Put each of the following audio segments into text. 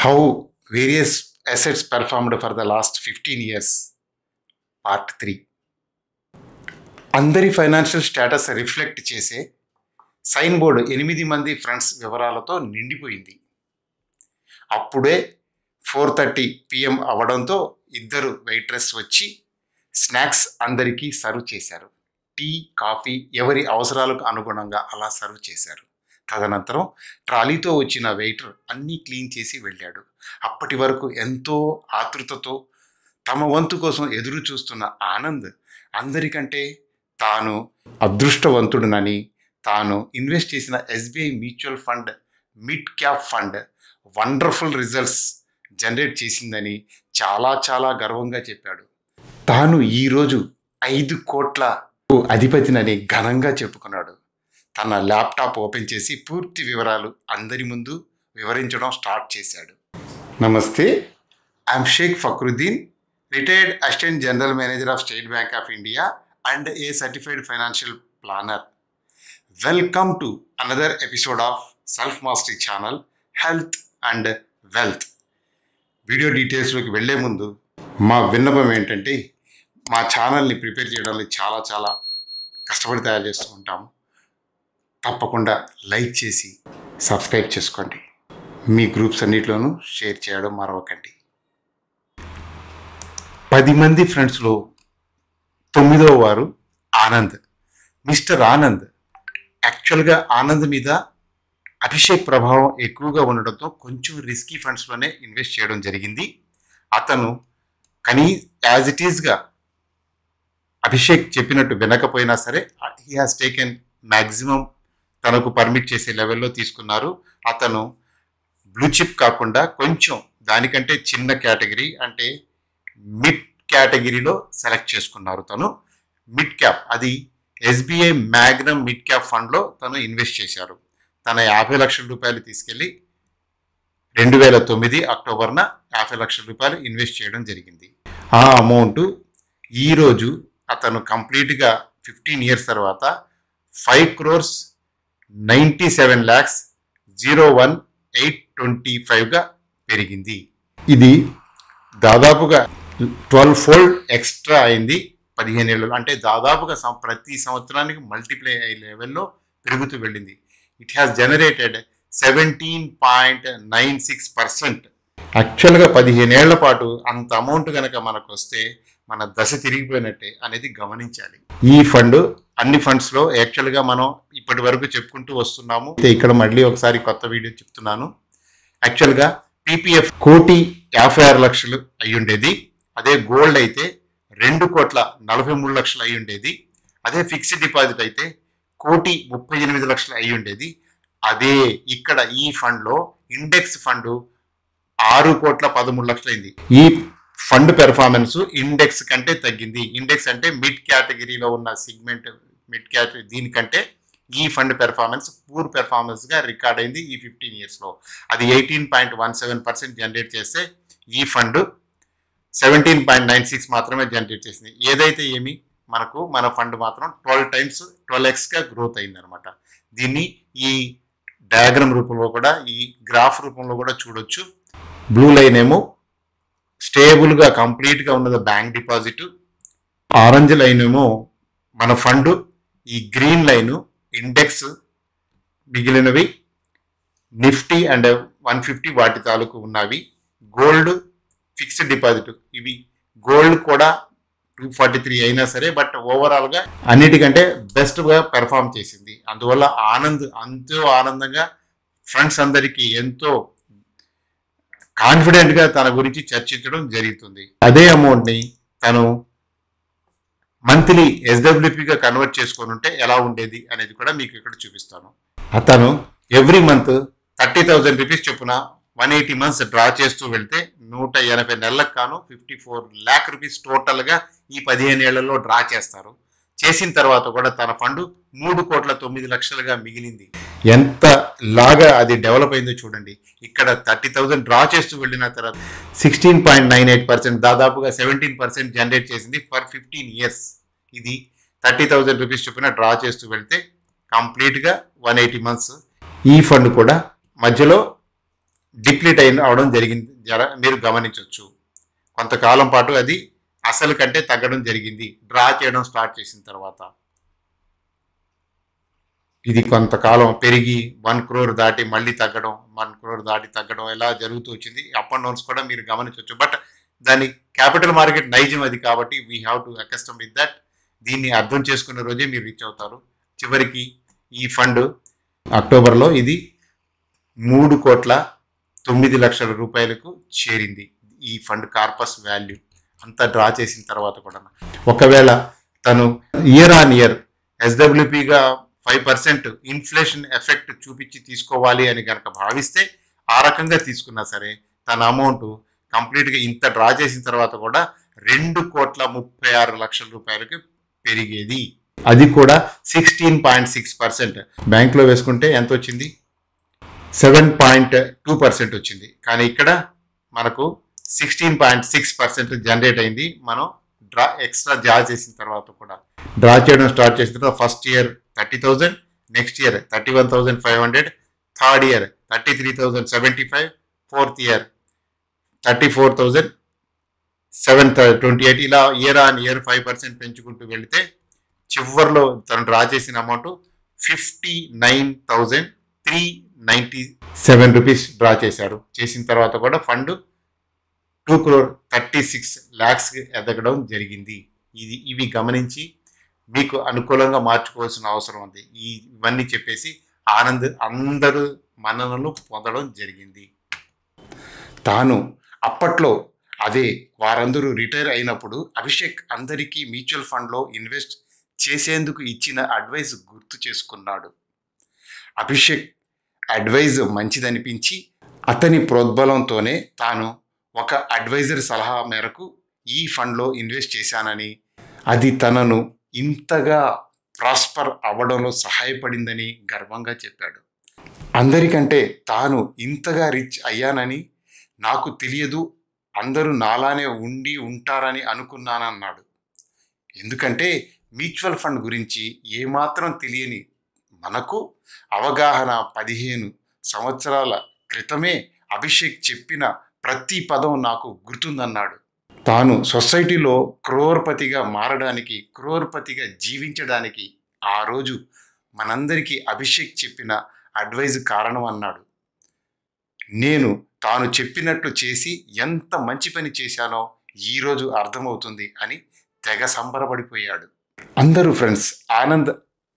How various assets performed for the last 15 years, part 3. అందరి financial status reflect చేసే sign board 8 మంది friends వివరాలతో నిండిపోయింది. అప్పుడే 4:30 PM అవ్వడంతో ఇద్దరు వెయిట్రెస్ వచ్చి స్నాక్స్ అందరికీ సర్వ్ చేశారు. టీ, కాఫీ ఎవరి అవసరాలకు అనుగుణంగా అలా సర్వ్ చేశారు. తదనంతరం ట్రాలీతో వచ్చిన వెయిటర్ అన్నీ క్లీన్ చేసి వెళ్ళాడు. అప్పటి వరకు ఎంతో ఆతృతతో తమ వంతు కోసం ఎదురు చూస్తున్న ఆనంద్ అందరికంటే తాను అదృష్టవంతుడునని, తాను ఇన్వెస్ట్ చేసిన SBI mutual fund mid cap fund wonderful results generate చేసిందని చాలా చాలా గర్వంగా చెప్పాడు. తాను ఈరోజు 5 కోట్ల అధిపతినని ఘనంగా చెప్పుకున్నాడు. తన ల్యాప్టాప్ ఓపెన్ చేసి పూర్తి వివరాలు అందరి ముందు వివరించడం స్టార్ట్ చేశాడు. నమస్తే, I'm Shaik Fakruddin, retired assistant general manager of state bank of India and a certified financial planner. Welcome to another episode of Self Mastery channel, Health and Wealth. Video డీటెయిల్స్లోకి వెళ్ళే ముందు మా విన్నపం ఏంటంటే, మా ఛానల్ని ప్రిపేర్ చేయడానికి చాలా చాలా కష్టపడి తయారు చేస్తూ ఉంటాము. తప్పకుండా లైక్ చేసి సబ్స్క్రైబ్ చేసుకోండి. మీ గ్రూప్స్ అన్నిట్లోనూ షేర్ చేయడం మరవకండి. 10 మంది ఫ్రెండ్స్లో 9వ వారు ఆనంద్. మిస్టర్ ఆనంద్ యాక్చువల్గా ఆనంద్ మీద అభిషేక్ ప్రభావం ఎక్కువగా ఉండడంతో కొంచెం రిస్కీ ఫండ్స్లోనే ఇన్వెస్ట్ చేయడం జరిగింది. అతను యాజ్ ఇట్ ఈస్గా అభిషేక్ చెప్పినట్టు వినకపోయినా సరే హీ హాజ్ టేకెన్ మ్యాక్సిమం తనకు పర్మిట్ చేసే లెవెల్లో తీసుకున్నారు. అతను బ్లూ చిప్ కాకుండా కొంచెం దానికంటే చిన్న కేటగిరీ అంటే మిడ్ కేటగిరీలో సెలెక్ట్ చేసుకున్నారు. తను మిడ్ క్యాప్, అది SBI మ్యాగ్నమ్ మిడ్ క్యాప్ ఫండ్లో తను ఇన్వెస్ట్ చేశారు. తన 50 లక్షల రూపాయలు తీసుకెళ్ళి 2009 అక్టోబర్న 50 లక్షల రూపాయలు ఇన్వెస్ట్ చేయడం జరిగింది. ఆ అమౌంట్ ఈరోజు అతను కంప్లీట్గా 15 ఇయర్స్ తర్వాత 5,97,01,825గా పెరిగింది. ఇది దాదాపుగా 12 ఫోల్డ్ ఎక్స్ట్రా అయింది 15 ఏళ్ళలో. అంటే దాదాపుగా ప్రతి సంవత్సరానికి మల్టిప్లై అయ్యే లెవెల్లో పెరుగుతూ వెళ్ళింది. It has generated 17.96%. యాక్చువల్గా 15 ఏళ్ల పాటు అంత అమౌంట్ కనుక మనకు వస్తే మన దశ తిరిగిపోయినట్టే అనేది గమనించాలి. ఈ ఫండ్ అన్ని ఫండ్స్లో యాక్చువల్గా మనం ఇప్పటి వరకు చెప్పుకుంటూ వస్తున్నాము. ఇక్కడ మళ్ళీ ఒకసారి కొత్త వీడియో చెప్తున్నాను. యాక్చువల్గా PPF 1,56,00,000 అయి ఉండేది. అదే గోల్డ్ అయితే 2,43,00,000 అయి ఉండేది. అదే ఫిక్స్డ్ డిపాజిట్ అయితే 1,38,00,000 అయి ఉండేది. అదే ఇక్కడ ఈ ఫండ్లో ఇండెక్స్ ఫండ్ 6,13,00,000 అయింది. ఈ ఫండ్ పెర్ఫార్మెన్స్ ఇండెక్స్ కంటే తగ్గింది. ఇండెక్స్ అంటే మిడ్ కేటగిరీలో ఉన్న సిగ్మెంట్, మిడ్ కేటగిరీ, దీనికంటే ఈ ఫండ్ పెర్ఫార్మెన్స్ పూర్ పెర్ఫార్మెన్స్గా రికార్డ్ అయింది ఈ 15 ఇయర్స్లో. అది 18.17% జనరేట్ చేస్తే ఈ ఫండ్ 17.96 మాత్రమే జనరేట్ చేసింది. ఏదైతే ఏమి మన ఫండ్ మాత్రం 12xగా గ్రోత్ అయిందనమాట. దీన్ని ఈ డయాగ్రామ్ రూపంలో కూడా, ఈ గ్రాఫ్ రూపంలో కూడా చూడొచ్చు. బ్లూ లైన్ ఏమో స్టేబుల్గా కంప్లీట్గా ఉన్నది బ్యాంక్ డిపాజిట్, ఆరెంజ్ లైన్ ఏమో మన ఫండ్, ఈ గ్రీన్ లైను ఇండెక్స్, మిగిలినవి నిఫ్టీ అండ్ 150 వాటి తాలూకు ఉన్నవి. గోల్డ్, ఫిక్స్డ్ డిపాజిట్, ఇవి గోల్డ్ కూడా 243 అయినా సరే బట్ ఓవరాల్గా అన్నిటికంటే బెస్ట్గా పెర్ఫామ్ చేసింది. అందువల్ల ఆనంద్ ఎంతో ఆనందంగా ఫ్రెండ్స్ అందరికీ ఎంతో కాన్ఫిడెంట్గా తన గురించి చర్చించడం జరుగుతుంది. అదే అమౌంట్ని తను మంత్లీ SWPగా కన్వర్ట్ చేసుకొని ఉంటే ఎలా ఉండేది అనేది కూడా మీకు ఇక్కడ చూపిస్తాను. అతను ఎవ్రీ మంత్ 30,000 రూపీస్ చొప్పున 180 మంత్స్ డ్రా చేస్తూ వెళ్తే 180 నెలలకు కాను 54 lakh రూపీస్ టోటల్గా ఈ 15 ఏళ్లలో డ్రా చేస్తారు. చేసిన తర్వాత కూడా తన ఫండ్ 3,09,00,000గా మిగిలింది. ఎంత లాగా అది డెవలప్ అయిందో చూడండి. ఇక్కడ 30,000 డ్రా చేస్తూ వెళ్ళిన తర్వాత 16.98%, దాదాపుగా 17% జనరేట్ చేసింది ఫర్ 15 ఇయర్స్. ఇది 30,000 రూపీస్ చొప్పున డ్రా చేస్తూ వెళ్తే కంప్లీట్గా 180 మంత్స్. ఈ ఫండ్ కూడా మధ్యలో డిప్లీట్ అవడం జరిగింది. మీరు గమనించవచ్చు. కొంతకాలం పాటు అది అసలు కంటే తగ్గడం జరిగింది డ్రా చేయడం స్టార్ట్ చేసిన తర్వాత. ఇది కొంతకాలం పెరిగి 1 crore దాటి మళ్ళీ తగ్గడం, 1 crore దాటి తగ్గడం ఇలా జరుగుతూ వచ్చింది. అప్ అండ్ డౌన్స్ కూడా మీరు గమనించవచ్చు. బట్ దాని క్యాపిటల్ మార్కెట్ నైజం అది కాబట్టి we have to accustom with that. దీన్ని అర్థం చేసుకున్న రోజే మీరు రీచ్ అవుతారు. చివరికి ఈ ఫండ్ అక్టోబర్లో ఇది 3,09,00,000 రూపాయలకు చేరింది. ఈ ఫండ్ కార్పస్ వాల్యూ అంతా డ్రా చేసిన తర్వాత కూడా ఒకవేళ తను ఇయర్ ఆన్ ఇయర్ ఎస్డబ్ల్యూపీగా 5% ఇన్ఫ్లేషన్ ఎఫెక్ట్ చూపించి తీసుకోవాలి అని కనుక భావిస్తే ఆ రకంగా తీసుకున్నా సరే తన అమౌంట్ కంప్లీట్గా ఇంత డ్రా చేసిన తర్వాత కూడా 2,36,00,000 రూపాయలకి పెరిగేది. అది కూడా 16.6%. బ్యాంక్లో వేసుకుంటే ఎంత వచ్చింది? 7.2% వచ్చింది. కానీ ఇక్కడ మనకు 16.6% జనరేట్ అయింది. మనం ఎక్స్ట్రా డ్రా చేసిన తర్వాత కూడా డ్రా చేయడం స్టార్ట్ చేసిన తర్వాత first year 30,000, next year 31,500, third year 33,075, fourth year 34,728. ఇలా ఇయర్ ఆన్ ఇయర్ 5% పెంచుకుంటూ వెళితే చివరిలో తను డ్రా చేసిన అమౌంట్ 59,397 రూపీస్ డ్రా చేశాడు. చేసిన తర్వాత కూడా ఫండ్ 2,36,00,000 ఎదగడం జరిగింది. ఇవి గమనించి మీకు అనుకూలంగా మార్చుకోవాల్సిన అవసరం ఉంది. ఇవన్నీ చెప్పేసి అందరూ మన్ననలు పొందడం జరిగింది. తాను అప్పట్లో అదే వారందరూ రిటైర్ అయినప్పుడు అభిషేక్ అందరికీ మ్యూచువల్ ఫండ్లో ఇన్వెస్ట్ చేసేందుకు ఇచ్చిన అడ్వైస్ గుర్తు చేసుకున్నాడు. అభిషేక్ అడ్వైజ్ మంచిదనిపించి అతని ప్రోద్బలంతోనే తాను ఒక అడ్వైజర్ సలహా మేరకు ఈ ఫండ్లో ఇన్వెస్ట్ చేశానని, అది తనను ఇంతగా ప్రాస్పర్ అవ్వడంలో సహాయపడిందని గర్వంగా చెప్పాడు. అందరికంటే తాను ఇంతగా రిచ్ అయ్యానని నాకు తెలియదు, అందరూ నాలానే ఉంటారని అనుకున్నానన్నాడు. ఎందుకంటే మ్యూచువల్ ఫండ్ గురించి ఏమాత్రం తెలియని మనకు అవగాహన 15 సంవత్సరాల క్రితమే అభిషేక్ చెప్పిన ప్రతి పదం నాకు గుర్తుందన్నాడు. తాను సొసైటీలో క్రోర్పతిగా మారడానికి, క్రోర్పతిగా జీవించడానికి ఆ రోజు మనందరికీ అభిషేక్ చెప్పిన అడ్వైజ్ కారణం అన్నాడు. నేను తాను చెప్పినట్లు చేసి ఎంత మంచి పని చేశానో ఈరోజు అర్థమవుతుంది అని తెగ సంబరపడిపోయాడు. అందరూ ఫ్రెండ్స్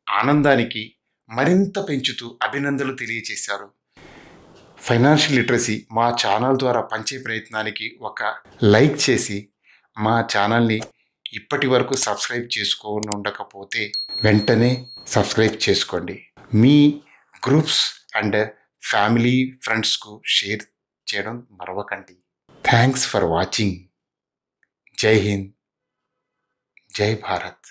ఆనందానికి మరింత పెంచుతూ అభినందనలు తెలియచేశారు. ఫైనాన్షియల్ లిటరసీ మా ఛానల్ ద్వారా పంచే ప్రయత్నానికి ఒక లైక్ చేసి మా ఛానల్ని ఇప్పటి వరకు సబ్స్క్రైబ్ చేసుకోని ఉండకపోతే వెంటనే సబ్స్క్రైబ్ చేసుకోండి. మీ గ్రూప్స్ అండ్ ఫ్యామిలీ ఫ్రెండ్స్కు షేర్ చేయడం మరవకండి. Thanks for watching. జై హింద్, జై భారత్.